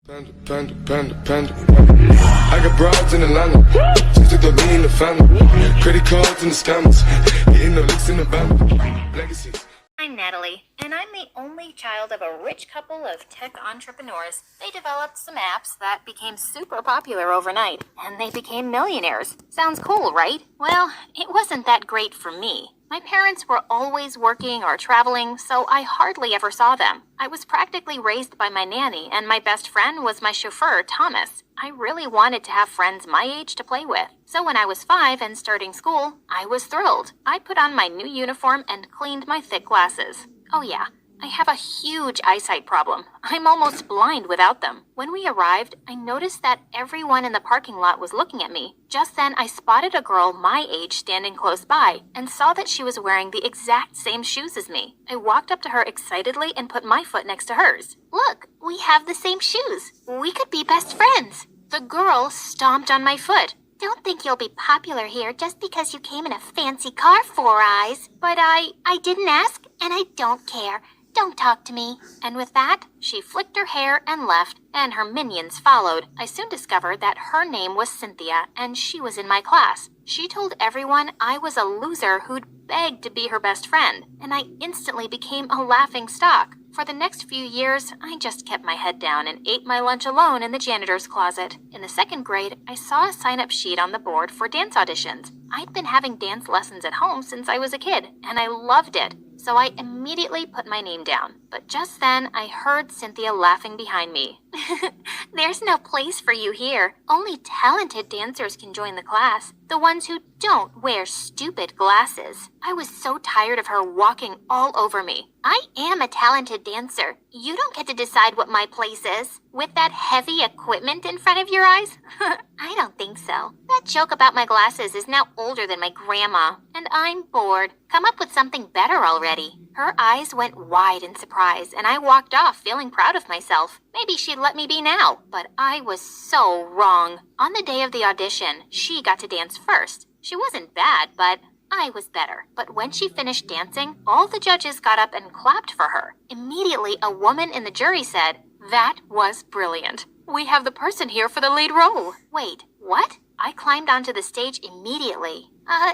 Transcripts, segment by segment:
Panda. I got broads in Atlanta. Just took the lean in the family. Credit cards and the scammers. Hitting the licks in the band. Legacies. I'm Natalie, and I'm the only child of a rich couple of tech entrepreneurs. They developed some apps that became super popular overnight, and they became millionaires. Sounds cool, right? Well, it wasn't that great for me. My parents were always working or traveling, so I hardly ever saw them. I was practically raised by my nanny, and my best friend was my chauffeur, Thomas. I really wanted to have friends my age to play with. So when I was 5 and starting school, I was thrilled. I put on my new uniform and cleaned my thick glasses. Oh yeah, I have a huge eyesight problem. I'm almost blind without them. When we arrived, I noticed that everyone in the parking lot was looking at me. Just then, I spotted a girl my age standing close by and saw that she was wearing the exact same shoes as me. I walked up to her excitedly and put my foot next to hers. Look, we have the same shoes. We could be best friends. The girl stomped on my foot. Don't think you'll be popular here just because you came in a fancy car, Four Eyes. But I didn't ask, and I don't care. Don't talk to me. And with that, she flicked her hair and left, and her minions followed. I soon discovered that her name was Cynthia, and she was in my class. She told everyone I was a loser who'd begged to be her best friend, and I instantly became a laughing stock. For the next few years, I just kept my head down and ate my lunch alone in the janitor's closet. In the 2nd grade, I saw a sign-up sheet on the board for dance auditions. I'd been having dance lessons at home since I was a kid, and I loved it. So I immediately put my name down. But just then, I heard Cynthia laughing behind me. There's no place for you here. Only talented dancers can join the class. The ones who don't wear stupid glasses. I was so tired of her walking all over me. I am a talented dancer. You don't get to decide what my place is. With that heavy equipment in front of your eyes? I don't think so. That joke about my glasses is now older than my grandma. And I'm bored. Come up with something better already. Her eyes went wide in surprise, and I walked off feeling proud of myself. Maybe she'd let me be now, but I was so wrong. On the day of the audition, she got to dance first. She wasn't bad, but I was better. But when she finished dancing, all the judges got up and clapped for her. Immediately, a woman in the jury said, "That was brilliant. We have the person here for the lead role." Wait, what? I climbed onto the stage immediately.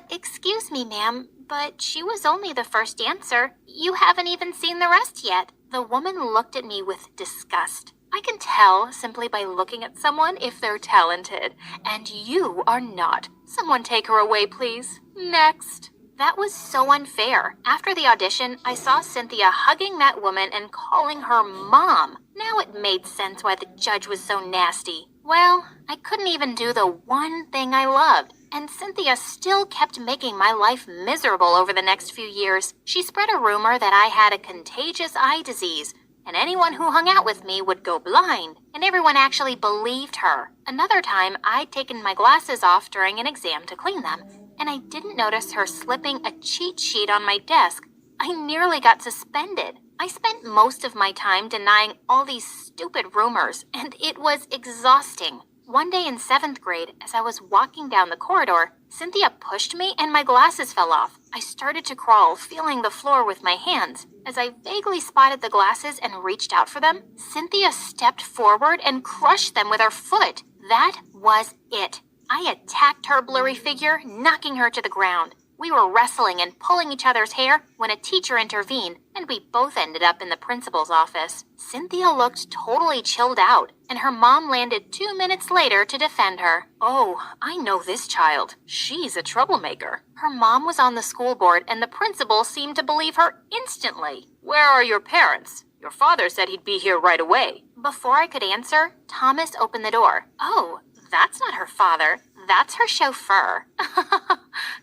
Excuse me, ma'am, but she was only the first dancer. You haven't even seen the rest yet. The woman looked at me with disgust. I can tell simply by looking at someone if they're talented, and you are not. Someone take her away, please. Next. That was so unfair. After the audition, I saw Cynthia hugging that woman and calling her mom. Now it made sense why the judge was so nasty. Well, I couldn't even do the one thing I loved, and Cynthia still kept making my life miserable over the next few years. She spread a rumor that I had a contagious eye disease, and anyone who hung out with me would go blind, and everyone actually believed her. Another time, I'd taken my glasses off during an exam to clean them, and I didn't notice her slipping a cheat sheet on my desk. I nearly got suspended. I spent most of my time denying all these stupid rumors, and it was exhausting. One day in 7th grade, as I was walking down the corridor, Cynthia pushed me and my glasses fell off. I started to crawl, feeling the floor with my hands. As I vaguely spotted the glasses and reached out for them, Cynthia stepped forward and crushed them with her foot. That was it. I attacked her blurry figure, knocking her to the ground. We were wrestling and pulling each other's hair when a teacher intervened, and we both ended up in the principal's office. Cynthia looked totally chilled out, and her mom landed 2 minutes later to defend her. Oh, I know this child. She's a troublemaker. Her mom was on the school board, and the principal seemed to believe her instantly. Where are your parents? Your father said he'd be here right away. Before I could answer, Thomas opened the door. Oh, that's not her father. That's her chauffeur.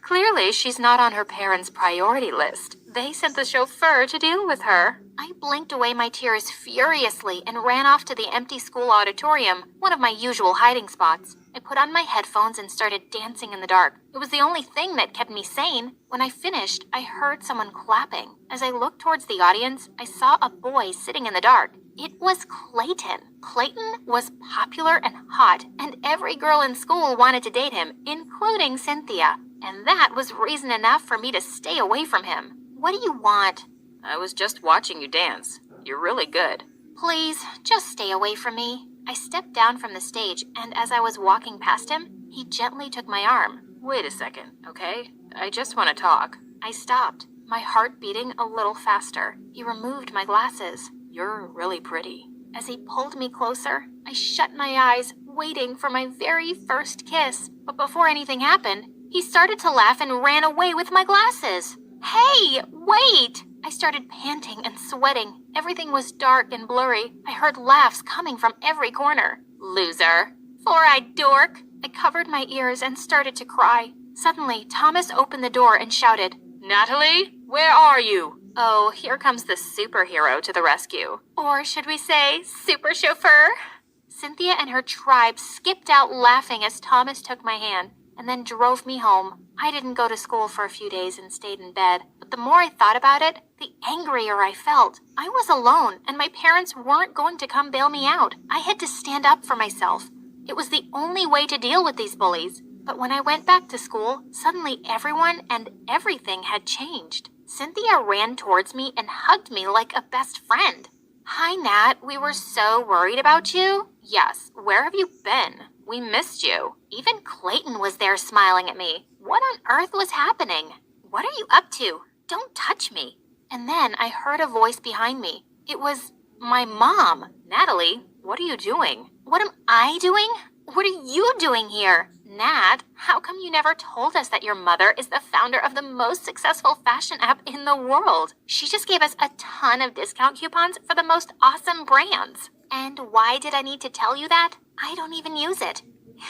Clearly, she's not on her parents' priority list. They sent the chauffeur to deal with her. I blinked away my tears furiously and ran off to the empty school auditorium, one of my usual hiding spots. I put on my headphones and started dancing in the dark. It was the only thing that kept me sane. When I finished, I heard someone clapping. As I looked towards the audience, I saw a boy sitting in the dark. It was Clayton. Clayton was popular and hot, and every girl in school wanted to date him, including Cynthia. And that was reason enough for me to stay away from him. What do you want? I was just watching you dance. You're really good. Please, just stay away from me. I stepped down from the stage, and as I was walking past him, he gently took my arm. Wait a second, okay? I just want to talk. I stopped, my heart beating a little faster. He removed my glasses. You're really pretty. As he pulled me closer, I shut my eyes, waiting for my very first kiss. But before anything happened, he started to laugh and ran away with my glasses. Hey, wait! I started panting and sweating. Everything was dark and blurry. I heard laughs coming from every corner. Loser. Four-eyed dork. I covered my ears and started to cry. Suddenly, Thomas opened the door and shouted, Natalie, where are you? Oh, here comes the superhero to the rescue. Or should we say, super chauffeur? Cynthia and her tribe skipped out laughing as Thomas took my hand and then drove me home. I didn't go to school for a few days and stayed in bed, but the more I thought about it, the angrier I felt. I was alone, and my parents weren't going to come bail me out. I had to stand up for myself. It was the only way to deal with these bullies. But when I went back to school, suddenly everyone and everything had changed. Cynthia ran towards me and hugged me like a best friend. Hi, Nat. We were so worried about you. Yes, where have you been? We missed you. Even Clayton was there smiling at me. What on earth was happening? What are you up to? Don't touch me. And then I heard a voice behind me. It was my mom. Natalie, what are you doing? What am I doing? What are you doing here? Nat, how come you never told us that your mother is the founder of the most successful fashion app in the world? She just gave us a ton of discount coupons for the most awesome brands. And why did I need to tell you that? I don't even use it.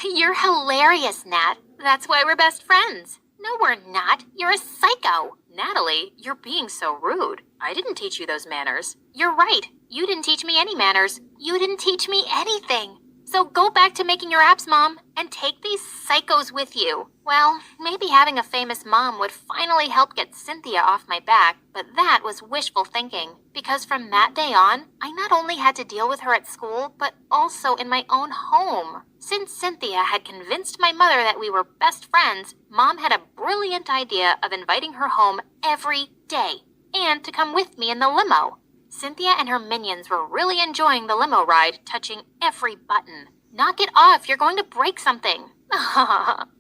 You're hilarious, Nat. That's why we're best friends. No, we're not. You're a psycho. Natalie, you're being so rude. I didn't teach you those manners. You're right. You didn't teach me any manners. You didn't teach me anything. So go back to making your apps, Mom, and take these psychos with you. Well, maybe having a famous mom would finally help get Cynthia off my back, but that was wishful thinking. Because from that day on, I not only had to deal with her at school, but also in my own home. Since Cynthia had convinced my mother that we were best friends, Mom had a brilliant idea of inviting her home every day, and to come with me in the limo. Cynthia and her minions were really enjoying the limo ride, touching every button. Knock it off, you're going to break something.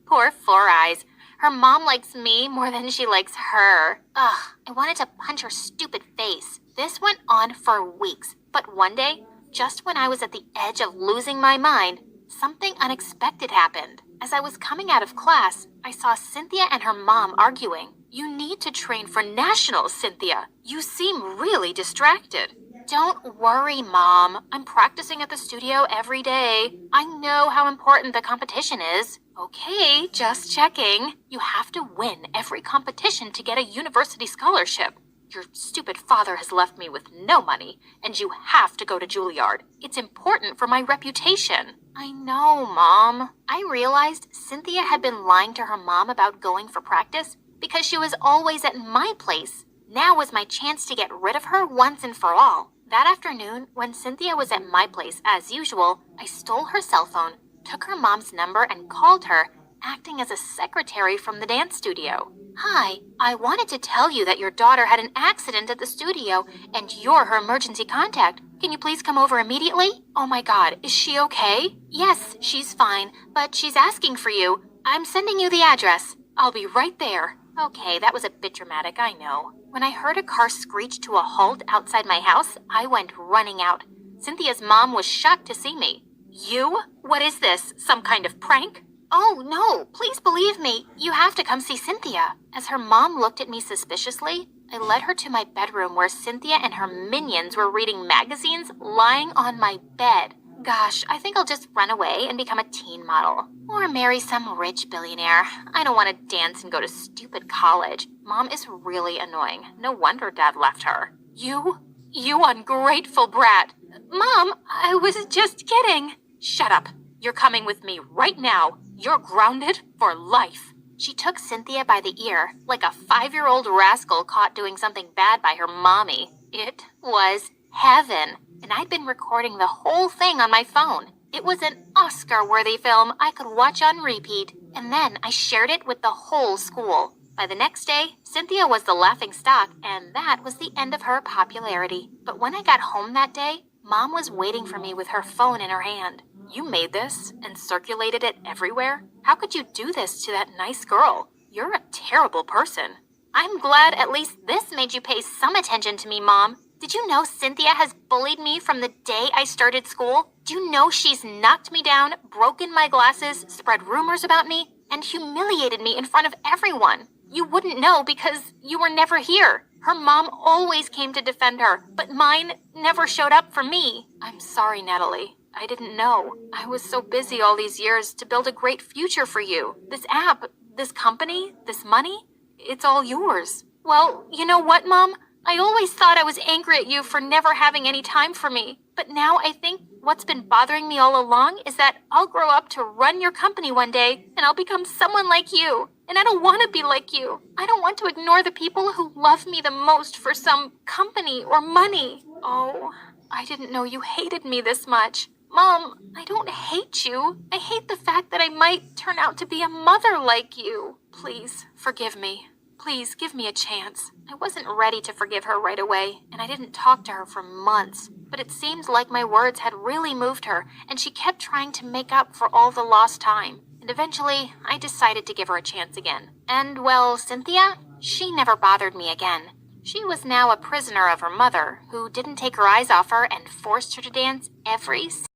Poor Four Eyes. Her mom likes me more than she likes her. Ugh, I wanted to punch her stupid face. This went on for weeks, but one day, just when I was at the edge of losing my mind, something unexpected happened. As I was coming out of class, I saw Cynthia and her mom arguing. You need to train for nationals, Cynthia. You seem really distracted. Don't worry, Mom. I'm practicing at the studio every day. I know how important the competition is. Okay, just checking. You have to win every competition to get a university scholarship. Your stupid father has left me with no money, and you have to go to Juilliard. It's important for my reputation. I know, Mom. I realized Cynthia had been lying to her mom about going for practice because she was always at my place. Now was my chance to get rid of her once and for all. That afternoon, when Cynthia was at my place as usual, I stole her cell phone, took her mom's number, and called her, acting as a secretary from the dance studio. Hi, I wanted to tell you that your daughter had an accident at the studio and you're her emergency contact. Can you please come over immediately? Oh my God, is she okay? Yes, she's fine, but she's asking for you. I'm sending you the address. I'll be right there. Okay, that was a bit dramatic, I know. When I heard a car screech to a halt outside my house, I went running out. Cynthia's mom was shocked to see me. You? What is this? Some kind of prank? Oh, no, please believe me. You have to come see Cynthia. As her mom looked at me suspiciously, I led her to my bedroom where Cynthia and her minions were reading magazines lying on my bed. Gosh, I think I'll just run away and become a teen model. Or marry some rich billionaire. I don't want to dance and go to stupid college. Mom is really annoying. No wonder Dad left her. You ungrateful brat. Mom, I was just kidding. Shut up. You're coming with me right now. You're grounded for life. She took Cynthia by the ear, like a 5-year-old rascal caught doing something bad by her mommy. It was heaven, and I'd been recording the whole thing on my phone. It was an Oscar-worthy film I could watch on repeat, and then I shared it with the whole school. By the next day, Cynthia was the laughing stock, and that was the end of her popularity. But when I got home that day, Mom was waiting for me with her phone in her hand. You made this and circulated it everywhere? How could you do this to that nice girl? You're a terrible person. I'm glad at least this made you pay some attention to me, Mom. Did you know Cynthia has bullied me from the day I started school? Do you know she's knocked me down, broken my glasses, spread rumors about me, and humiliated me in front of everyone? You wouldn't know because you were never here. Her mom always came to defend her, but mine never showed up for me. I'm sorry, Natalie. I didn't know. I was so busy all these years to build a great future for you. This app, this company, this money, it's all yours. Well, you know what, Mom? I always thought I was angry at you for never having any time for me. But now I think what's been bothering me all along is that I'll grow up to run your company one day and I'll become someone like you. And I don't want to be like you. I don't want to ignore the people who love me the most for some company or money. Oh, I didn't know you hated me this much. Mom, I don't hate you. I hate the fact that I might turn out to be a mother like you. Please, forgive me. Please, give me a chance. I wasn't ready to forgive her right away, and I didn't talk to her for months. But it seemed like my words had really moved her, and she kept trying to make up for all the lost time. And eventually, I decided to give her a chance again. And, well, Cynthia, she never bothered me again. She was now a prisoner of her mother, who didn't take her eyes off her and forced her to dance every